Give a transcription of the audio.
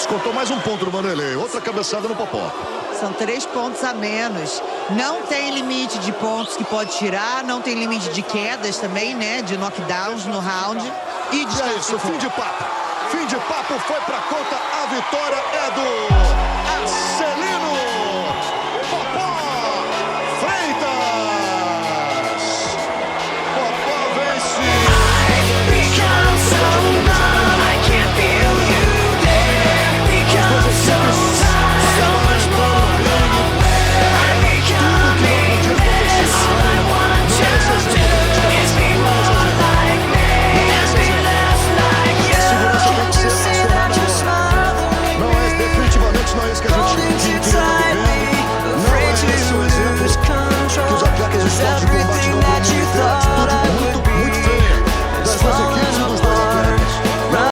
Descontou mais um ponto do Vanderlei. Outra cabeçada no Popó. São 3 pontos a menos. Não tem limite de pontos que pode tirar, não tem limite de quedas também, né? De knockdowns no round. E é isso, fim de papo. Fim de papo, foi pra conta. A vitória é do